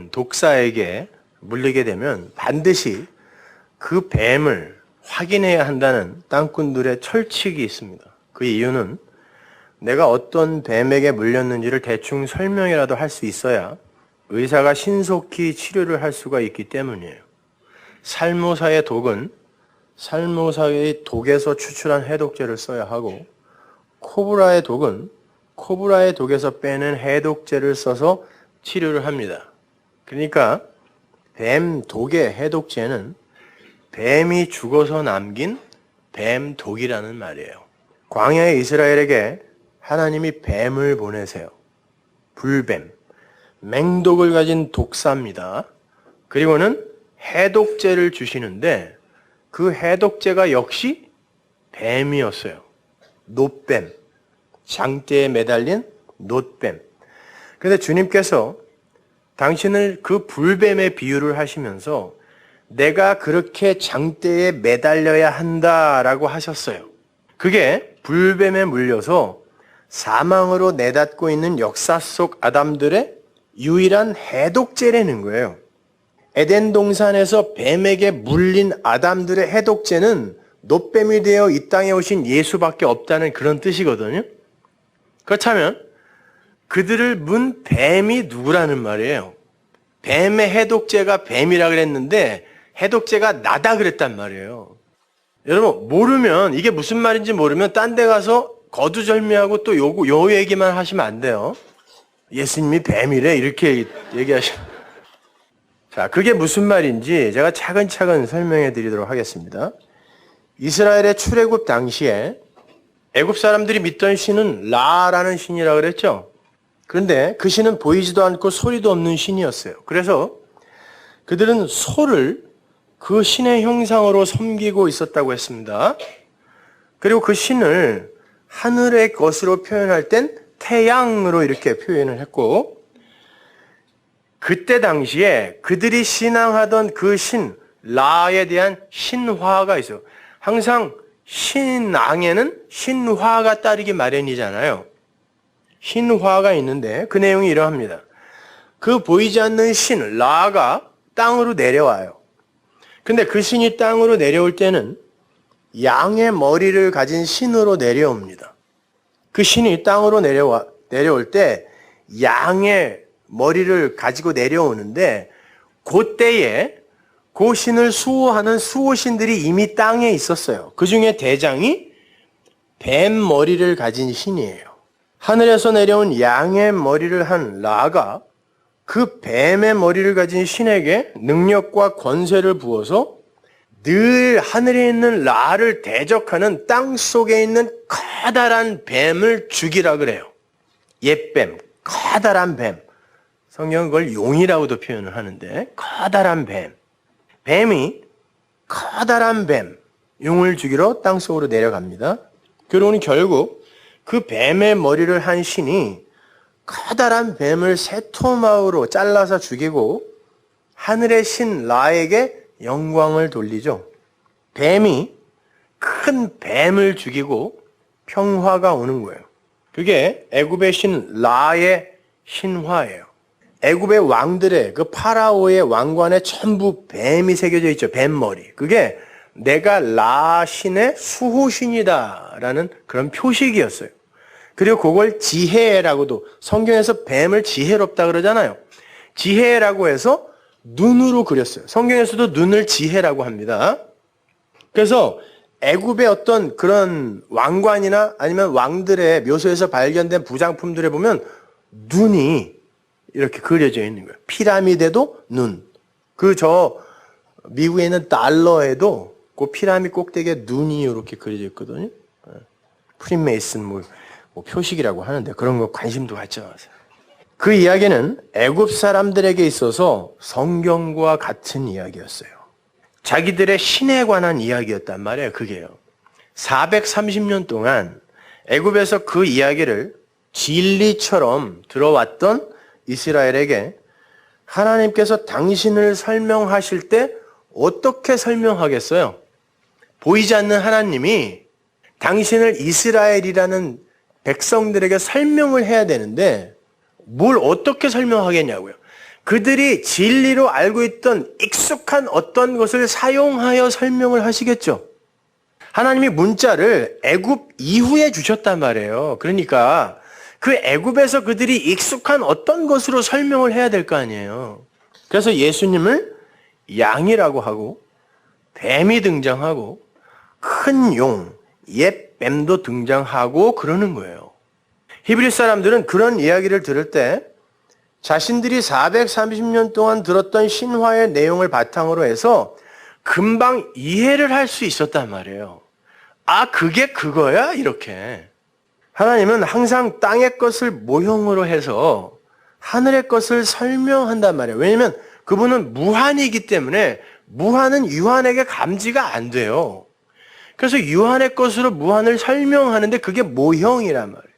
독사에게 물리게 되면 반드시 그 뱀을 확인해야 한다는 땅꾼들의 철칙이 있습니다. 그 이유는 내가 어떤 뱀에게 물렸는지를 대충 설명이라도 할 수 있어야 의사가 신속히 치료를 할 수가 있기 때문이에요. 살모사의 독은 살모사의 독에서 추출한 해독제를 써야 하고, 코브라의 독은 코브라의 독에서 빼낸 해독제를 써서 치료를 합니다. 그러니까 뱀 독의 해독제는 뱀이 죽어서 남긴 뱀 독이라는 말이에요. 광야의 이스라엘에게 하나님이 뱀을 보내세요. 불뱀, 맹독을 가진 독사입니다. 그리고는 해독제를 주시는데 그 해독제가 역시 뱀이었어요. 놋뱀, 장대에 매달린 놋뱀. 그런데 주님께서 당신을 그 불뱀에 비유를 하시면서 내가 그렇게 장대에 매달려야 한다라고 하셨어요. 그게 불뱀에 물려서 사망으로 내닫고 있는 역사 속 아담들의 유일한 해독제라는 거예요. 에덴 동산에서 뱀에게 물린 아담들의 해독제는 놋뱀이 되어 이 땅에 오신 예수밖에 없다는 그런 뜻이거든요. 그렇다면 그들을 문 뱀이 누구라는 말이에요. 뱀의 해독제가 뱀이라 그랬는데 해독제가 나다 그랬단 말이에요. 여러분, 모르면, 이게 무슨 말인지 모르면 딴 데 가서 거두절미하고 또 요 얘기만 하시면 안 돼요. 예수님이 뱀이래 이렇게 얘기하시면. 자, 그게 무슨 말인지 제가 차근차근 설명해 드리도록 하겠습니다. 이스라엘의 출애굽 당시에 애굽 사람들이 믿던 신은 라라는 신이라고 그랬죠. 그런데 그 신은 보이지도 않고 소리도 없는 신이었어요. 그래서 그들은 소를 그 신의 형상으로 섬기고 있었다고 했습니다. 그리고 그 신을 하늘의 것으로 표현할 땐 태양으로 이렇게 표현을 했고, 그때 당시에 그들이 신앙하던 그 신, 라에 대한 신화가 있어요. 항상 신앙에는 신화가 따르기 마련이잖아요. 신화가 있는데 그 내용이 이러합니다. 그 보이지 않는 신, 라가 땅으로 내려와요. 근데 그 신이 땅으로 내려올 때는 양의 머리를 가진 신으로 내려옵니다. 그 신이 땅으로 내려올 때 양의 머리를 가지고 내려오는데 그때에 그 신을 수호하는 수호신들이 이미 땅에 있었어요. 그 중에 대장이 뱀 머리를 가진 신이에요. 하늘에서 내려온 양의 머리를 한 라가 그 뱀의 머리를 가진 신에게 능력과 권세를 부어서 늘 하늘에 있는 라를 대적하는 땅 속에 있는 커다란 뱀을 죽이라 그래요. 옛뱀, 커다란 뱀. 성경은 그걸 용이라고도 표현을 하는데 커다란 뱀. 뱀이 커다란 뱀, 용을 죽이러 땅 속으로 내려갑니다. 그러니 결국 그 뱀의 머리를 한 신이 커다란 뱀을 세 토막으로 잘라서 죽이고 하늘의 신 라에게 영광을 돌리죠. 뱀이 큰 뱀을 죽이고 평화가 오는 거예요. 그게 애굽의 신 라의 신화예요. 애굽의 왕들의 그 파라오의 왕관에 전부 뱀이 새겨져 있죠. 뱀머리. 그게 내가 라 신의 수호신이다라는 그런 표식이었어요. 그리고 그걸 지혜라고도, 성경에서 뱀을 지혜롭다 그러잖아요. 지혜라고 해서 눈으로 그렸어요. 성경에서도 눈을 지혜라고 합니다. 그래서 애굽의 어떤 그런 왕관이나 아니면 왕들의 묘소에서 발견된 부장품들에 보면 눈이 이렇게 그려져 있는 거예요. 피라미드에도 눈. 미국에 있는 달러에도 그 피라미드 꼭대기에 눈이 이렇게 그려져 있거든요. 프리메이슨 뭐 표식이라고 하는데 그런 거 관심도 갖지 마세요. 그 이야기는 애굽 사람들에게 있어서 성경과 같은 이야기였어요. 자기들의 신에 관한 이야기였단 말이에요. 그게요. 430년 동안 애굽에서 그 이야기를 진리처럼 들어왔던 이스라엘에게 하나님께서 당신을 설명하실 때 어떻게 설명하겠어요? 보이지 않는 하나님이 당신을 이스라엘이라는 백성들에게 설명을 해야 되는데 뭘 어떻게 설명하겠냐고요. 그들이 진리로 알고 있던 익숙한 어떤 것을 사용하여 설명을 하시겠죠. 하나님이 문자를 애굽 이후에 주셨단 말이에요. 그러니까 그 애굽에서 그들이 익숙한 어떤 것으로 설명을 해야 될 거 아니에요. 그래서 예수님을 양이라고 하고 뱀이 등장하고 큰 용, 옛 뱀도 등장하고 그러는 거예요. 히브리 사람들은 그런 이야기를 들을 때 자신들이 430년 동안 들었던 신화의 내용을 바탕으로 해서 금방 이해를 할 수 있었단 말이에요. 아, 그게 그거야? 이렇게. 하나님은 항상 땅의 것을 모형으로 해서 하늘의 것을 설명한단 말이에요. 왜냐하면 그분은 무한이기 때문에 무한은 유한에게 감지가 안 돼요. 그래서 유한의 것으로 무한을 설명하는데 그게 모형이란 말이에요.